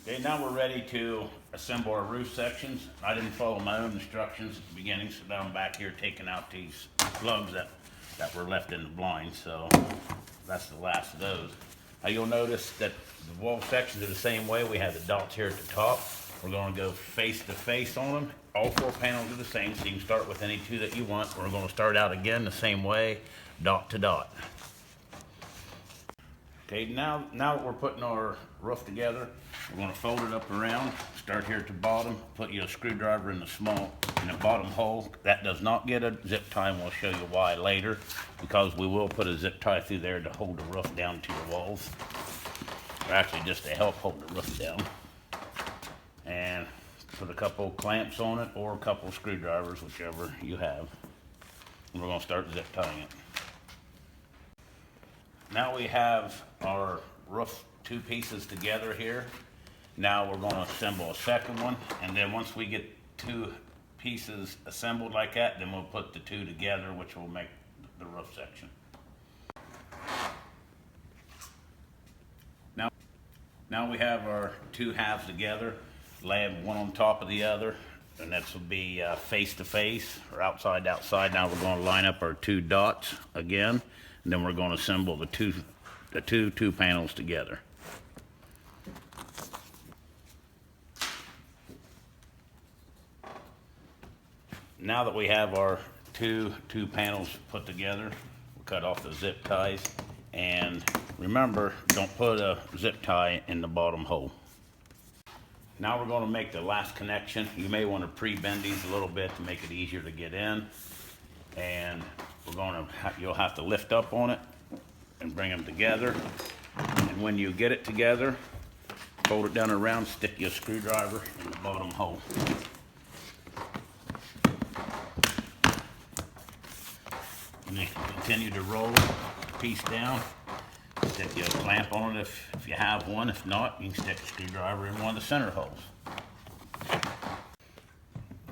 Okay, now we're ready to assemble our roof sections. I didn't follow my own instructions at the beginning, so now I'm back here taking out these plugs that were left in the blind, so that's the last of those. Now you'll notice that the wall sections are the same way. We have the dots here at the top. We're going to go face to face on them. All four panels are the same, so you can start with any two that you want. We're going to start out again the same way, dot to dot. Okay, now that we're putting our roof together, we're going to fold it up around, start here at the bottom, put you a screwdriver in the bottom hole. That does not get a zip tie, and we'll show you why later, because we will put a zip tie through there to hold the roof down to your walls, or actually just to help hold the roof down. And put a couple clamps on it, or a couple screwdrivers, whichever you have. And we're going to start zip tying it. Now we have our roof two pieces together here. Now we're going to assemble a second one, and then once we get two pieces assembled like that, then we'll put the two together, which will make the roof section. Now we have our two halves together, lay them one on top of the other, and this will be face to face or outside to outside. Now we're going to line up our two dots again, and then we're going to assemble the two panels together. Now that we have our two panels put together, we'll cut off the zip ties, and remember, don't put a zip tie in the bottom hole. Now we're going to make the last connection. You may want to pre-bend these a little bit to make it easier to get in, and you'll have to lift up on it and bring them together. And when you get it together, fold it down around, stick your screwdriver in the bottom hole. And then continue to roll the piece down. Stick your clamp on it if you have one. If not, you can stick a screwdriver in one of the center holes.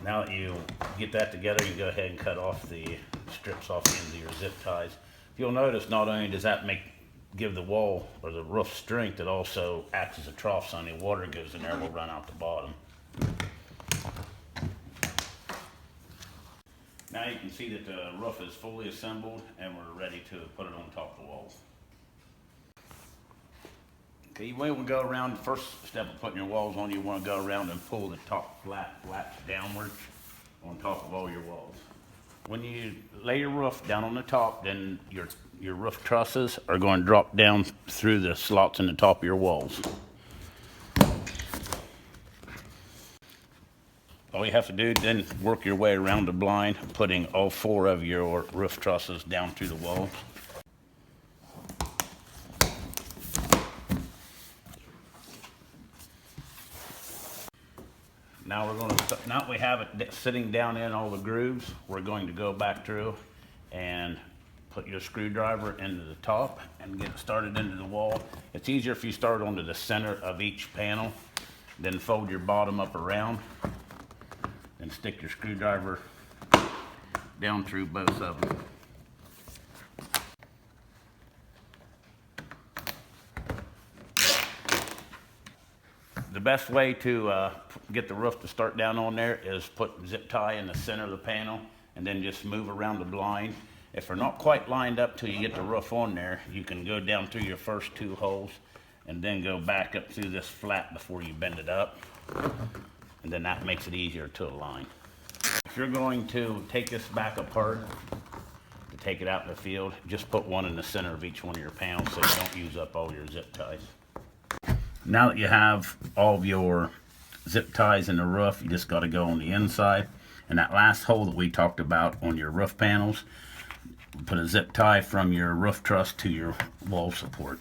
Now that you get that together, you go ahead and cut off the strips off the ends of your zip ties. You'll notice not only does that give the wall or the roof strength, it also acts as a trough, so any water goes in there will run out the bottom. Now you can see that the roof is fully assembled and we're ready to put it on top of the walls. Okay, you want to go around. The first step of putting your walls on, you want to go around and pull the top flaps downwards on top of all your walls. When you lay your roof down on the top, then your roof trusses are going to drop down through the slots in the top of your walls. All you have to do then work your way around the blind, putting all four of your roof trusses down through the walls. Now now we have it sitting down in all the grooves, we're going to go back through and put your screwdriver into the top and get it started into the wall. It's easier if you start onto the center of each panel, then fold your bottom up around and stick your screwdriver down through both of them. The best way to get the roof to start down on there is put zip tie in the center of the panel and then just move around the blind. If they're not quite lined up till you get the roof on there, you can go down through your first two holes and then go back up through this flat before you bend it up. And then that makes it easier to align. If you're going to take this back apart to take it out in the field, just put one in the center of each one of your panels so you don't use up all your zip ties. Now that you have all of your zip ties in the roof, you just got to go on the inside. And that last hole that we talked about on your roof panels, put a zip tie from your roof truss to your wall support.